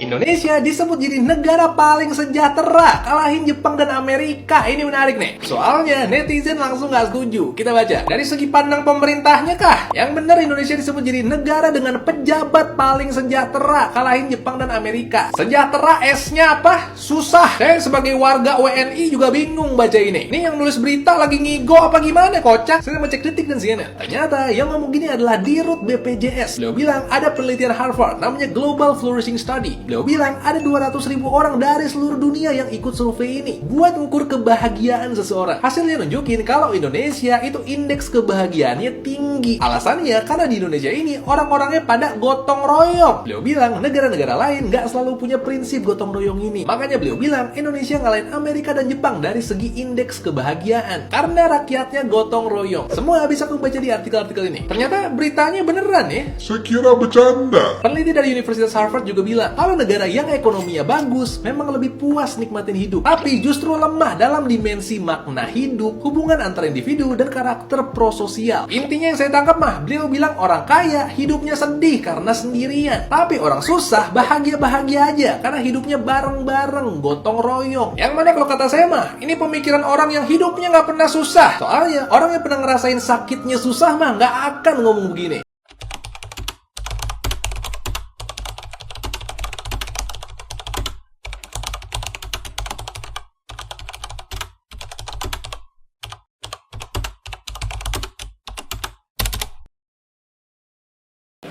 Indonesia disebut jadi negara paling sejahtera, kalahin Jepang dan Amerika. Ini menarik nih. Soalnya netizen langsung nggak setuju. Kita baca. Dari segi pandang pemerintahnya kah? Yang benar Indonesia disebut jadi negara dengan pejabat paling sejahtera, kalahin Jepang dan Amerika. Sejahtera S-nya apa? Susah. Saya sebagai warga WNI juga bingung baca ini. Ini yang nulis berita lagi ngigo apa gimana, kocak? Saya mau cek Detik dan CNN. Ternyata yang ngomong gini adalah Dirut BPJS. Beliau bilang ada penelitian Harvard namanya Global Flourishing Study. Beliau bilang ada 200.000 orang dari seluruh dunia yang ikut survei ini buat ngukur kebahagiaan seseorang. Hasilnya nunjukin kalau Indonesia itu indeks kebahagiaannya tinggi. Alasannya karena di Indonesia ini orang-orangnya pada gotong royong. Beliau bilang negara-negara lain nggak selalu punya prinsip gotong royong ini. Makanya beliau bilang Indonesia ngalahin Amerika dan Jepang dari segi indeks kebahagiaan karena rakyatnya gotong royong. Semua bisa membaca di artikel-artikel ini. Ternyata beritanya beneran ya. Saya kira bercanda. Peneliti dari Universitas Harvard juga bilang kalau negara yang ekonominya bagus memang lebih puas nikmatin hidup, tapi justru lemah dalam dimensi makna hidup, hubungan antar individu, dan karakter prososial. Intinya yang saya tangkap mah, beliau bilang orang kaya hidupnya sedih karena sendirian, tapi orang susah bahagia-bahagia aja karena hidupnya bareng-bareng, gotong royong. Yang mana kalau kata saya mah, ini pemikiran orang yang hidupnya nggak pernah susah. Soalnya orang yang pernah ngerasain sakitnya susah mah nggak akan ngomong begini.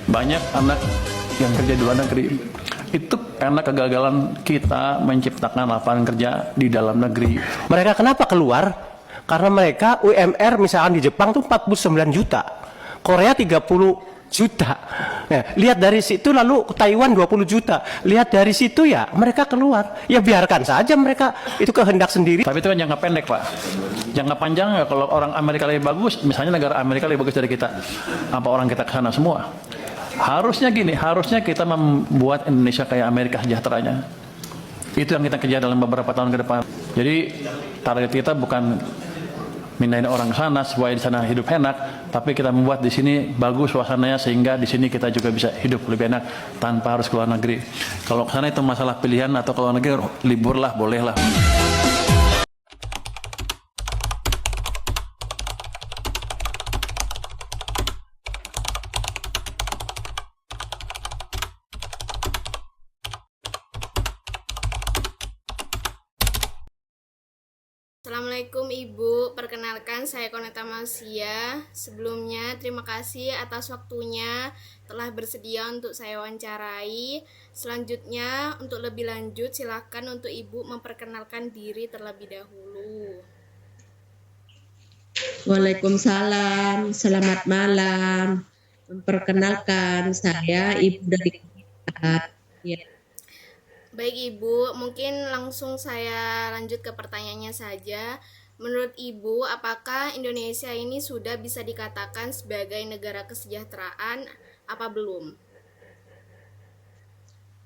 Banyak anak yang kerja di luar negeri itu karena kegagalan kita menciptakan lapangan kerja di dalam negeri. Mereka kenapa keluar? Karena mereka UMR misalkan di Jepang tuh 49 juta, Korea 30 juta. Nah, lihat dari situ, lalu Taiwan 20 juta. Lihat dari situ ya mereka keluar. Ya biarkan saja mereka, itu kehendak sendiri. Tapi itu kan jangka pendek, Pak. Jangka panjang ya, kalau orang Amerika lebih bagus, misalnya negara Amerika lebih bagus dari kita, apa orang kita ke sana semua? Harusnya gini, harusnya kita membuat Indonesia kayak Amerika sejahteranya. Itu yang kita kejar dalam beberapa tahun ke depan. Jadi target kita bukan mindahin orang ke sana supaya di sana hidup enak, tapi kita membuat di sini bagus suasananya sehingga di sini kita juga bisa hidup lebih enak tanpa harus keluar negeri. Kalau ke sana itu masalah pilihan, atau keluar negeri libur lah, boleh lah. Assalamualaikum Ibu, perkenalkan saya Koneta Masia. Sebelumnya terima kasih atas waktunya telah bersedia untuk saya wawancarai. Selanjutnya untuk lebih lanjut silakan untuk Ibu memperkenalkan diri terlebih dahulu. Waalaikumsalam, selamat malam. Memperkenalkan saya Ibu dari ya. Baik Ibu, mungkin langsung saya lanjut ke pertanyaannya saja. Menurut Ibu, apakah Indonesia ini sudah bisa dikatakan sebagai negara kesejahteraan apa belum?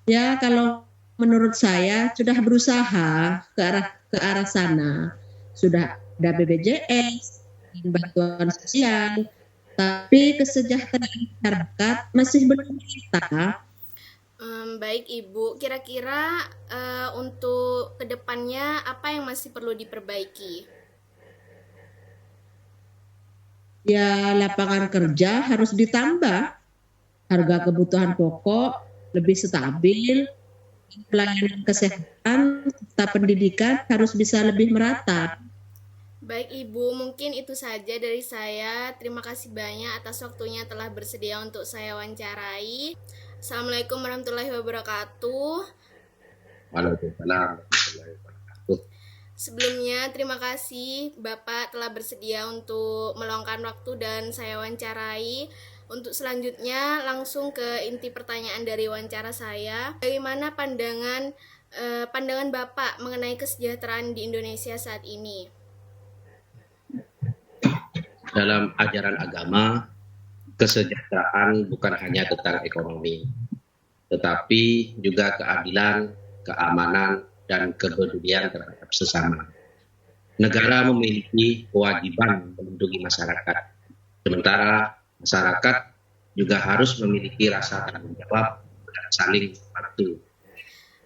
Ya, kalau menurut saya sudah berusaha ke arah sana. Sudah ada BPJS, bantuan sosial, tapi kesejahteraan masyarakat masih belum merata. Baik Ibu, kira-kira untuk kedepannya apa yang masih perlu diperbaiki? Ya, lapangan kerja harus ditambah, harga kebutuhan pokok lebih stabil, pelayanan kesehatan serta pendidikan harus bisa lebih merata. Baik Ibu, mungkin itu saja dari saya. Terima kasih banyak atas waktunya telah bersedia untuk saya wawancarai. Assalamualaikum warahmatullahi wabarakatuh. Waalaikumsalam warahmatullahi wabarakatuh. Sebelumnya terima kasih Bapak telah bersedia untuk meluangkan waktu dan saya wawancarai. Untuk selanjutnya langsung ke inti pertanyaan dari wawancara saya. Bagaimana pandangan Bapak mengenai kesejahteraan di Indonesia saat ini? Dalam ajaran agama, kesejahteraan bukan hanya tentang ekonomi, tetapi juga keadilan, keamanan, dan kepedulian terhadap sesama. Negara memiliki kewajiban melindungi masyarakat, sementara masyarakat juga harus memiliki rasa tanggung jawab dan saling membantu.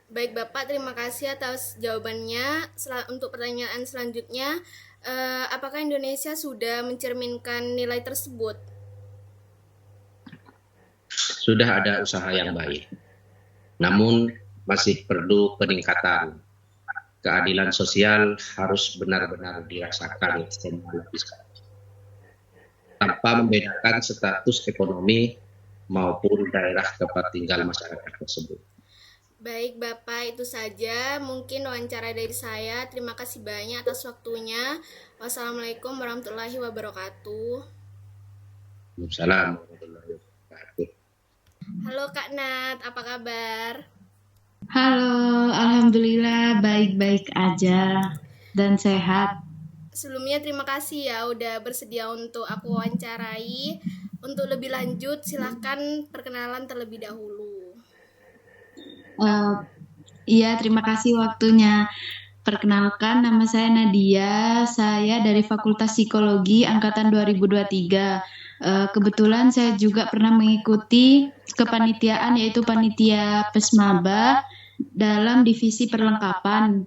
Baik Bapak, terima kasih atas jawabannya. Untuk pertanyaan selanjutnya, apakah Indonesia sudah mencerminkan nilai tersebut? Sudah ada usaha yang baik, namun masih perlu peningkatan. Keadilan sosial harus benar-benar dirasakan semua lapisan, tanpa membedakan status ekonomi maupun daerah tempat tinggal masyarakat tersebut. Baik Bapak, itu saja mungkin wawancara dari saya. Terima kasih banyak atas waktunya. Wassalamualaikum warahmatullahi wabarakatuh. Assalamualaikum warahmatullahi wabarakatuh. Halo Kak Nat, apa kabar? Halo, alhamdulillah baik-baik aja dan sehat. Sebelumnya terima kasih ya udah bersedia untuk aku wawancarai. Untuk lebih lanjut silahkan perkenalan terlebih dahulu. Iya, terima kasih waktunya. Perkenalkan, nama saya Nadia. Saya dari Fakultas Psikologi angkatan 2023. Kebetulan saya juga pernah mengikuti kepanitiaan yaitu panitia Pesmaba dalam divisi perlengkapan.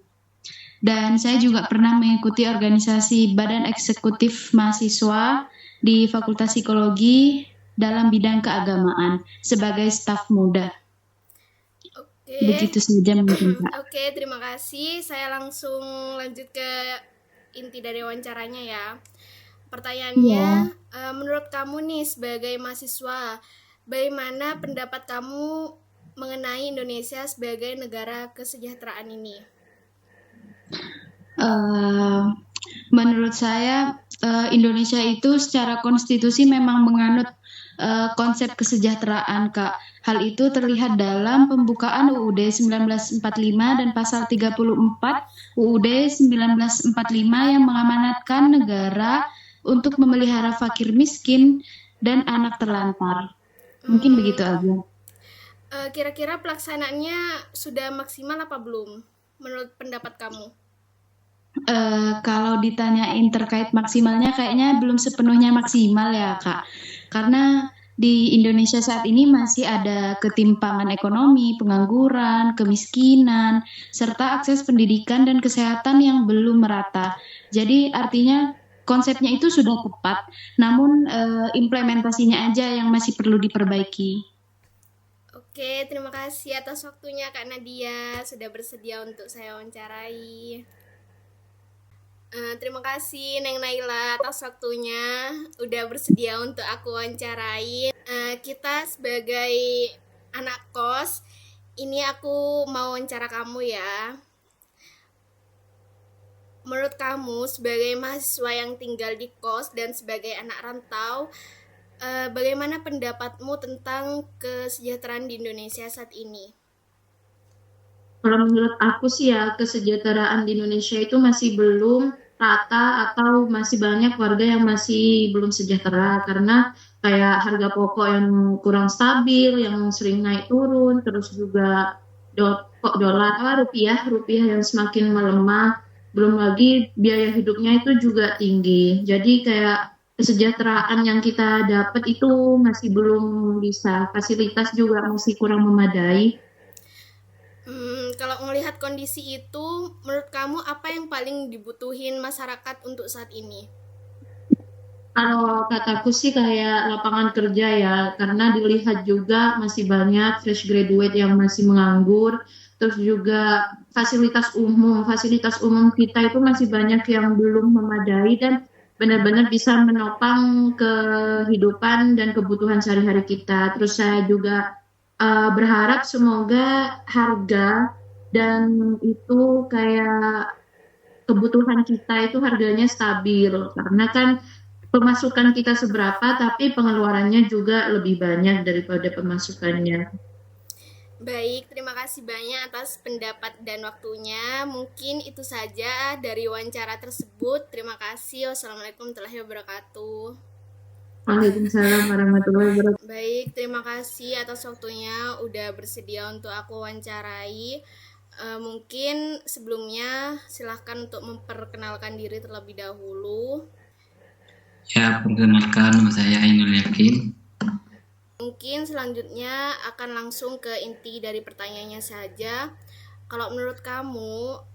Dan saya juga pernah mengikuti organisasi Badan Eksekutif Mahasiswa di Fakultas Psikologi dalam bidang keagamaan sebagai staf muda. Oke. Begitu saja mungkin, Kak. Oke, terima kasih. Saya langsung lanjut ke inti dari wawancaranya ya. Pertanyaannya, menurut kamu nih sebagai mahasiswa, bagaimana pendapat kamu mengenai Indonesia sebagai negara kesejahteraan ini? Menurut saya Indonesia itu secara konstitusi memang menganut konsep kesejahteraan, Kak. Hal itu terlihat dalam pembukaan UUD 1945 dan pasal 34 UUD 1945 yang mengamanatkan negara untuk memelihara fakir miskin dan anak terlantar. Mungkin begitu aja. Kira-kira pelaksanaannya sudah maksimal apa belum? Menurut pendapat kamu? Kalau ditanyain terkait maksimalnya, kayaknya belum sepenuhnya maksimal ya, Kak. Karena di Indonesia saat ini masih ada ketimpangan ekonomi, pengangguran, kemiskinan, serta akses pendidikan dan kesehatan yang belum merata. Jadi artinya konsepnya itu sudah tepat, namun implementasinya aja yang masih perlu diperbaiki. Oke, terima kasih atas waktunya Kak Nadia sudah bersedia untuk saya wawancarai. Terima kasih Neng Naila atas waktunya udah bersedia untuk aku wawancarai. Kita sebagai anak kos, ini aku mau wawancara kamu ya. Menurut kamu sebagai mahasiswa yang tinggal di kos dan sebagai anak rantau, bagaimana pendapatmu tentang kesejahteraan di Indonesia saat ini? Kalau menurut aku sih ya, kesejahteraan di Indonesia itu masih belum rata atau masih banyak warga yang masih belum sejahtera karena kayak harga pokok yang kurang stabil, yang sering naik turun, terus juga rupiah yang semakin melemah, belum lagi biaya hidupnya itu juga tinggi. Jadi kayak kesejahteraan yang kita dapat itu masih belum bisa, fasilitas juga masih kurang memadai. Kalau melihat kondisi itu, menurut kamu apa yang paling dibutuhin masyarakat untuk saat ini? Kalau kataku sih kayak lapangan kerja ya, karena dilihat juga masih banyak fresh graduate yang masih menganggur, terus juga fasilitas umum kita itu masih banyak yang belum memadai dan benar-benar bisa menopang kehidupan dan kebutuhan sehari-hari kita. Terus saya juga berharap semoga harga dan itu kayak kebutuhan kita itu harganya stabil karena kan pemasukan kita seberapa tapi pengeluarannya juga lebih banyak daripada pemasukannya. Baik, terima kasih banyak atas pendapat dan waktunya. Mungkin itu saja dari wawancara tersebut. Terima kasih. Wassalamualaikum warahmatullahi wabarakatuh. Waalaikumsalam warahmatullahi wabarakatuh. Baik, terima kasih atas waktunya udah bersedia untuk aku wawancarai. Mungkin sebelumnya silahkan untuk memperkenalkan diri terlebih dahulu. Ya, perkenalkan nama saya Ainul Yakin. Mungkin selanjutnya akan langsung ke inti dari pertanyaannya saja. Kalau menurut kamu,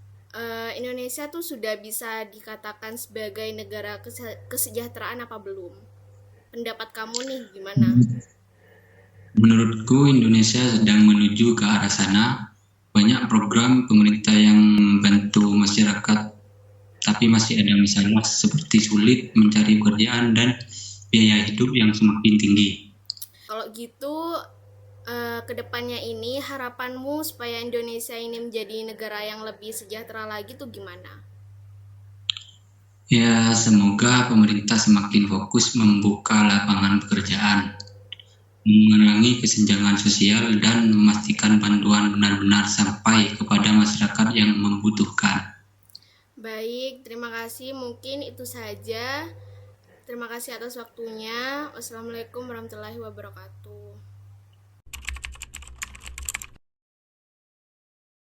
Indonesia tuh sudah bisa dikatakan sebagai negara kesejahteraan apa belum? Pendapat kamu nih gimana? Menurutku Indonesia sedang menuju ke arah sana. Banyak program pemerintah yang membantu masyarakat, tapi masih ada masalah seperti sulit mencari pekerjaan dan biaya hidup yang semakin tinggi. Kalau gitu, kedepannya ini harapanmu supaya Indonesia ini menjadi negara yang lebih sejahtera lagi tuh gimana? Ya, semoga pemerintah semakin fokus membuka lapangan pekerjaan, mengurangi kesenjangan sosial, dan memastikan bantuan benar-benar sampai kepada masyarakat yang membutuhkan. Baik, terima kasih. Mungkin itu saja. Terima kasih atas waktunya. Wassalamualaikum warahmatullahi wabarakatuh.